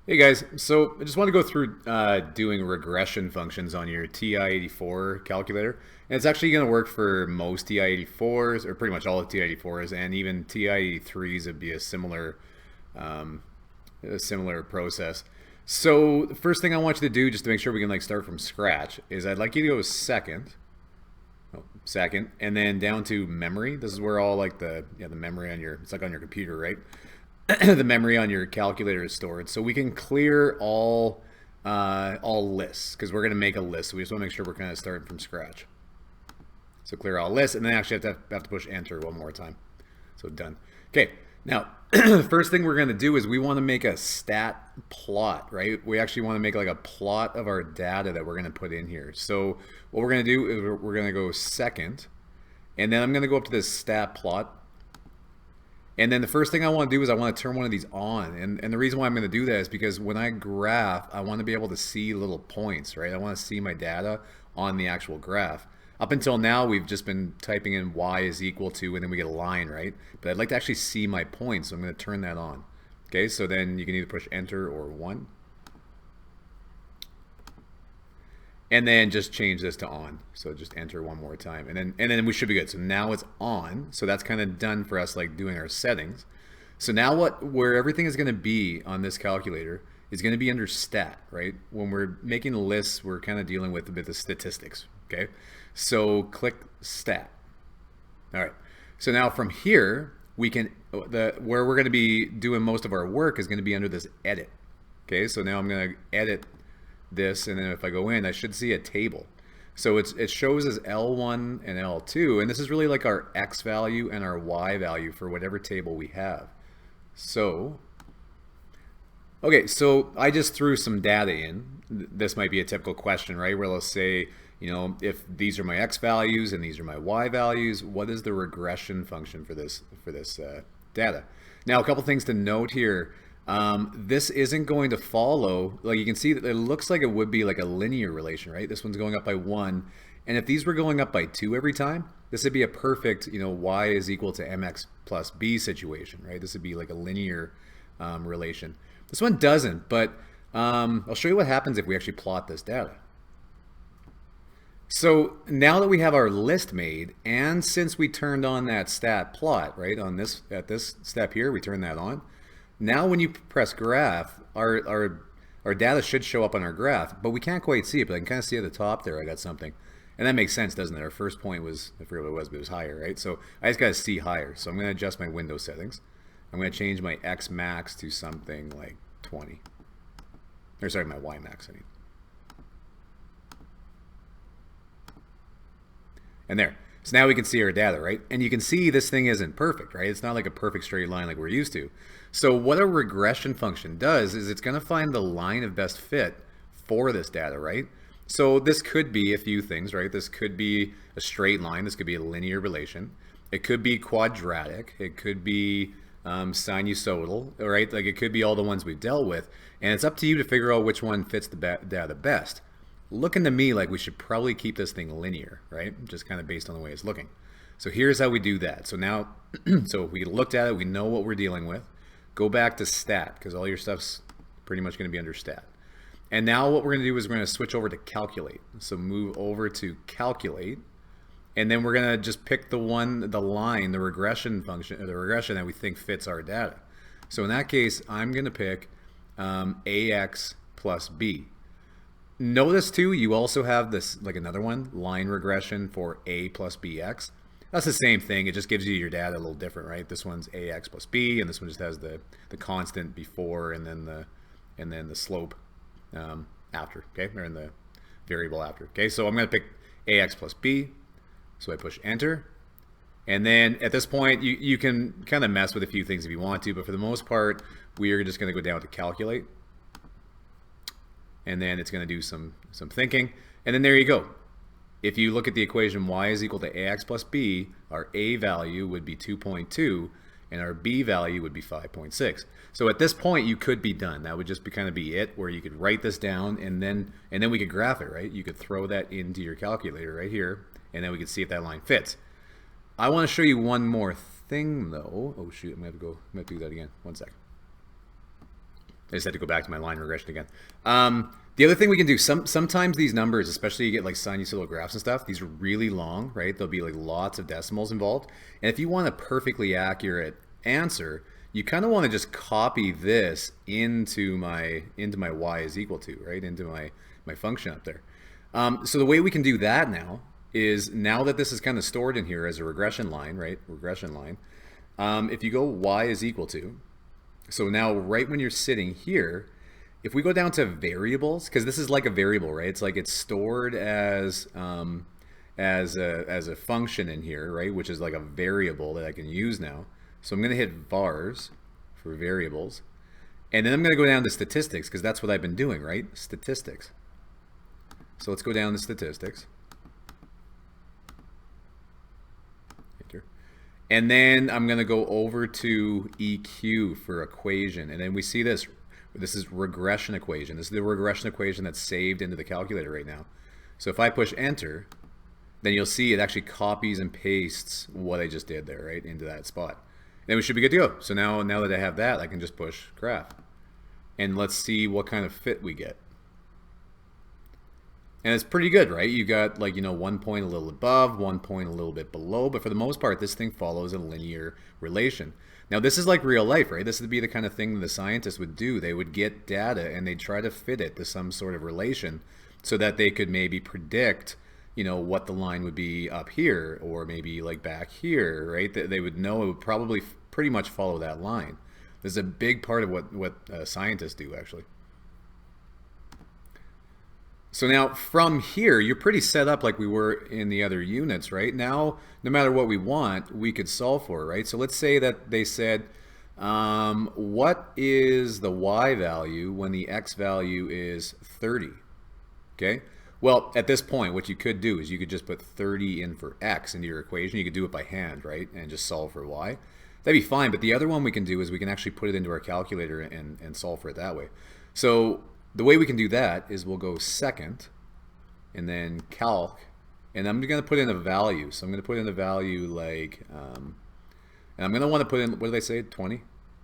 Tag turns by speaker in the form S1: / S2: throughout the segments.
S1: Hey guys, so I just want to go through doing regression functions on your Ti-84 calculator. And it's actually going to work for most Ti-84s, or pretty much all the Ti-84s, and even Ti-83s would be a similar process. So the first thing I want you to do, just to make sure we can like start from scratch, is I'd like you to go second, and then down to memory. This is where all like the memory on your, it's like on your computer, right? The memory on your calculator is stored. So we can clear all lists because we're going to make a list. So we just want to make sure we're kind of starting from scratch. So clear all lists, and then actually have to push enter one more time. So done. Okay, now the first thing we're going to do is we want to make a stat plot, right? We actually want to make like a plot of our data that we're going to put in here. So what we're going to do is we're going to go second, and then I'm going to go up to this stat plot. And then the first thing I want to do is I want to turn one of these on. And the reason why I'm going to do that is because when I graph, I want to be able to see little points, right? I want to see my data on the actual graph. Up until now, we've just been typing in y is equal to, and then we get a line, right? But I'd like to actually see my points, so I'm going to turn that on. Okay, so then you can either push enter or 1. And then just change this to on. So just enter one more time, and then we should be good. So now it's on. So that's kind of done for us, like doing our settings. So now where everything is going to be on this calculator is going to be under stat, right? When we're making lists, we're kind of dealing with a bit of statistics. Okay, so click stat. All right. So now from here, we can where we're going to be doing most of our work is going to be under this edit. Okay, so now I'm going to edit this, and then if I go in, I should see a table. So it shows as L1 and L2, and this is really like our X value and our Y value for whatever table we have. So, okay, so I just threw some data in. This might be a typical question, right? Where they'll say, you know, if these are my X values and these are my Y values, what is the regression function for this data? Now, a couple things to note here. This isn't going to follow, like you can see that it looks like it would be like a linear relation, right? This one's going up by 1. And if these were going up by 2 every time, this would be a perfect, you know, y is equal to mx plus b situation, right? This would be like a linear relation. This one doesn't, but I'll show you what happens if we actually plot this data. So now that we have our list made, and since we turned on that stat plot, right, at this step here, we turn that on. Now when you press graph, our data should show up on our graph, but we can't quite see it, but I can kind of see at the top there I got something. And that makes sense, doesn't it? Our first point was, I forget what it was, but it was higher, right? So I just got to see higher. So I'm going to adjust my window settings. I'm going to change my X max to something like 20. Or sorry, my Y max, I mean. And there. So now we can see our data, right? And you can see this thing isn't perfect, right? It's not like a perfect straight line like we're used to. So what a regression function does is it's going to find the line of best fit for this data, right? So this could be a few things, right? This could be a straight line. This could be a linear relation. It could be quadratic. It could be sinusoidal, right? Like it could be all the ones we've dealt with. And it's up to you to figure out which one fits the data best. Looking to me like we should probably keep this thing linear, right? Just kind of based on the way it's looking. So here's how we do that. So now, so if we looked at it, we know what we're dealing with. Go back to stat, because all your stuff's pretty much going to be under stat. And now what we're going to do is we're going to switch over to calculate. So move over to calculate, and then we're going to just pick the line, the regression function, the regression that we think fits our data. So in that case, I'm going to pick AX plus B. Notice too, you also have this, like another one, line regression for A plus BX. That's the same thing. It just gives you your data a little different, right? This one's AX plus B, and this one just has the constant before and then the slope after, okay? Or in the variable after, okay? So I'm going to pick AX plus B. So I push enter. And then at this point, you can kind of mess with a few things if you want to, but for the most part, we are just going to go down to calculate. And then it's going to do some thinking. And then there you go. If you look at the equation y is equal to ax plus b, our a value would be 2.2, and our b value would be 5.6. So at this point, you could be done. That would just kind of be it, where you could write this down, and then we could graph it, right? You could throw that into your calculator right here, and then we could see if that line fits. I want to show you one more thing, though. Oh, shoot, I'm going to have to do that again. One second. I just had to go back to my line regression again. The other thing we can do, sometimes these numbers, especially you get like sinusoidal graphs and stuff, these are really long, right? There'll be like lots of decimals involved. And if you want a perfectly accurate answer, you kind of want to just copy this into my y is equal to, right? Into my function up there. So the way we can do that now is, now that this is kind of stored in here as a regression line, right? Regression line. If you go y is equal to, so now right when you're sitting here, if we go down to variables, because this is like a variable, right? It's like it's stored as a function in here, right? Which is like a variable that I can use now. So I'm going to hit vars for variables. And then I'm going to go down to statistics, because that's what I've been doing, right? Statistics. So let's go down to statistics. And then I'm going to go over to EQ for equation. And then we see this. This is regression equation. This is the regression equation that's saved into the calculator right now. So if I push enter, then you'll see it actually copies and pastes what I just did there, right, into that spot. Then we should be good to go. So now that I have that, I can just push graph. And let's see what kind of fit we get. And it's pretty good, right? You got like, 1 point a little above, 1 point a little bit below, but for the most part, this thing follows a linear relation. Now, this is like real life, right? This would be the kind of thing the scientists would do. They would get data and they'd try to fit it to some sort of relation so that they could maybe predict, what the line would be up here or maybe like back here, right? They would know it would probably pretty much follow that line. This is a big part of what scientists do, actually. So now from here, you're pretty set up like we were in the other units, right? Now, no matter what we want, we could solve for it, right? So let's say that they said, what is the y value when the x value is 30? Okay. Well, at this point, what you could do is you could just put 30 in for x into your equation. You could do it by hand, right? And just solve for y. That'd be fine. But the other one we can do is we can actually put it into our calculator and solve for it that way. So the way we can do that is we'll go second and then calc, and I'm going to put in a value. So I'm going to put in a value like, and I'm going to want to put in, what did I say, 20?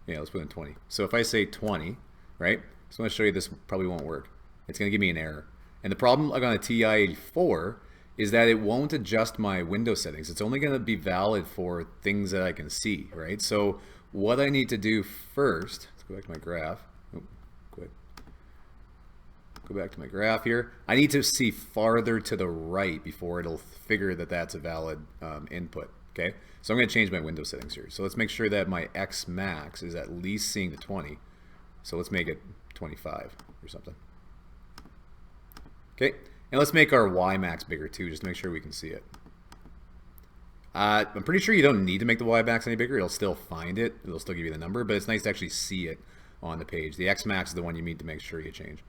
S1: Yeah, let's put in 20. So if I say 20, right? So I'm going to show you this probably won't work. It's going to give me an error. And the problem on a Ti-84 is that it won't adjust my window settings. It's only going to be valid for things that I can see, right? So what I need to do first, let's go back to my graph. Go back to my graph here. I need to see farther to the right before it'll figure that that's a valid input. Okay, so I'm going to change my window settings here. So let's make sure that my X max is at least seeing the 20. So let's make it 25 or something. Okay, and let's make our Y max bigger too, just to make sure we can see it. I'm pretty sure you don't need to make the Y max any bigger. It'll still find it. It'll still give you the number, but it's nice to actually see it on the page. The X max is the one you need to make sure you change.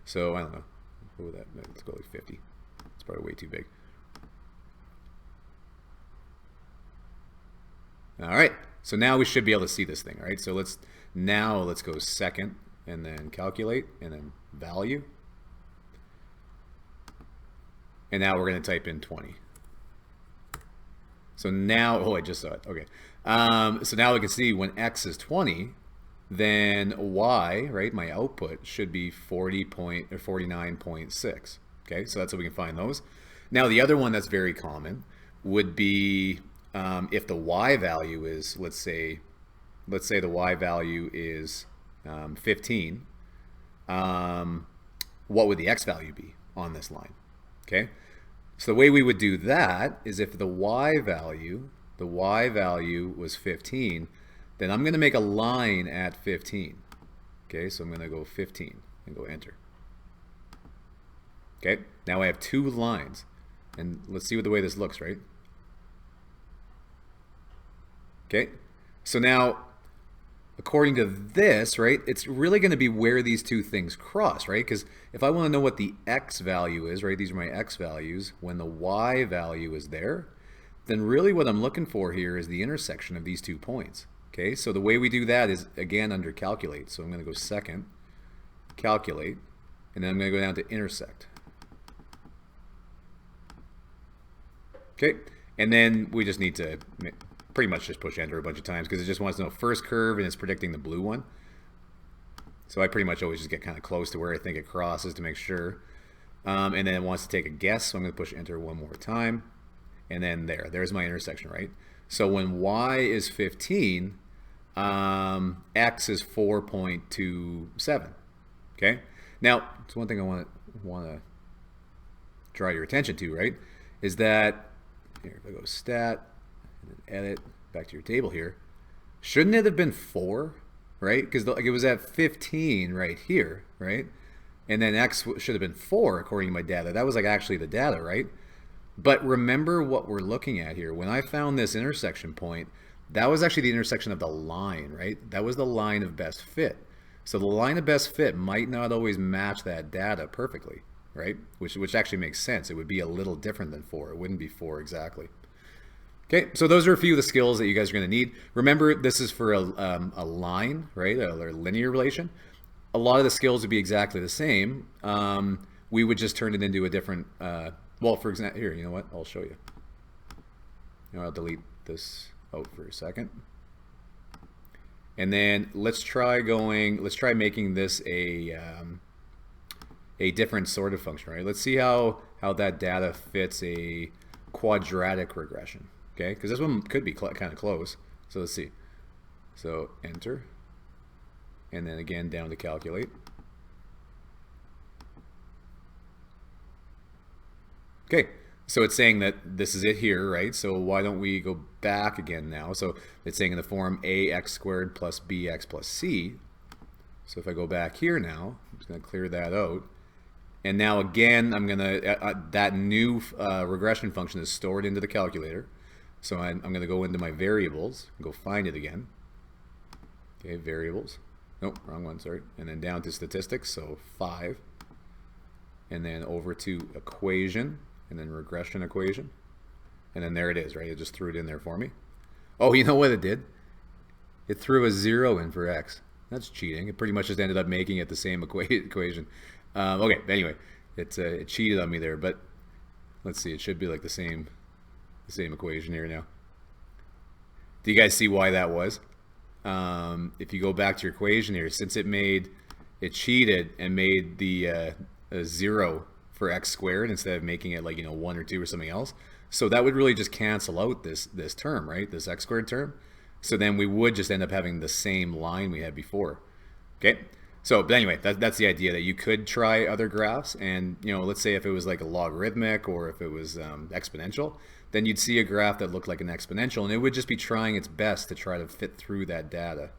S1: So I don't know. What would that? Let's go like 50. It's probably way too big. All right. So now we should be able to see this thing, right? So let's go second and then calculate and then value. And now we're going to type in 20. So now, oh, I just saw it. Okay. So now we can see when X is 20, then Y, right, my output should be 49.6. Okay, so that's how we can find those. Now the other one that's very common would be if the Y value is, let's say the Y value is 15, what would the X value be on this line? Okay, so the way we would do that is if the Y value was 15, then I'm going to make a line at 15. Okay, so I'm going to go 15 and go enter. Okay, now I have two lines. And let's see what the way this looks, right? Okay, so now, according to this, right, it's really going to be where these two things cross, right? Because if I want to know what the X value is, right, these are my X values, when the Y value is there, then really what I'm looking for here is the intersection of these 2 points. Okay, so the way we do that is, again, under calculate. So I'm going to go second, calculate, and then I'm going to go down to intersect. Okay, and then we just need to pretty much just push enter a bunch of times because it just wants to know first curve and it's predicting the blue one. So I pretty much always just get kind of close to where I think it crosses to make sure. And then it wants to take a guess, so I'm going to push enter one more time. And then there's my intersection, right? So when y is 15, x is 4.27. Okay. Now, it's one thing I want to draw your attention to, right? Is that here, if I go stat and then edit back to your table here, shouldn't it have been 4, right? Because like it was at 15 right here, right? And then x should have been 4 according to my data. That was like actually the data, right? But remember what we're looking at here. When I found this intersection point, that was actually the intersection of the line, right? That was the line of best fit. So the line of best fit might not always match that data perfectly, right? Which actually makes sense. It would be a little different than 4. It wouldn't be 4 exactly. Okay, so those are a few of the skills that you guys are going to need. Remember, this is for a line, right? A linear relation. A lot of the skills would be exactly the same. We would just turn it into a different, well, for example, here, you know what? I'll show you. I'll delete this out for a second. And then let's try making this a different sort of function, right? Let's see how that data fits a quadratic regression, okay? Because this one could be kind of close. So let's see. So enter. And then again down to calculate. Okay, so it's saying that this is it here, right? So why don't we go back again now? So it's saying in the form ax squared plus bx plus c. So if I go back here now, I'm just going to clear that out. And now again, I'm going to, that new regression function is stored into the calculator. So I'm going to go into my variables, go find it again. Okay, variables. Nope, wrong one, sorry. And then down to statistics, so 5. And then over to equation, and then regression equation. And then there it is, right? It just threw it in there for me. Oh, you know what it did? It threw a 0 in for x. That's cheating. It pretty much just ended up making it the same equation. Okay, anyway, it cheated on me there, but let's see. It should be like the same equation here now. Do you guys see why that was? If you go back to your equation here, since it cheated and made the a 0 for x squared instead of making it like 1 or 2 or something else, so that would really just cancel out this term, right? This x squared term. So then we would just end up having the same line we had before. Okay. So, but anyway, that's the idea, that you could try other graphs, and let's say if it was like a logarithmic or if it was exponential, then you'd see a graph that looked like an exponential, and it would just be trying its best to try to fit through that data.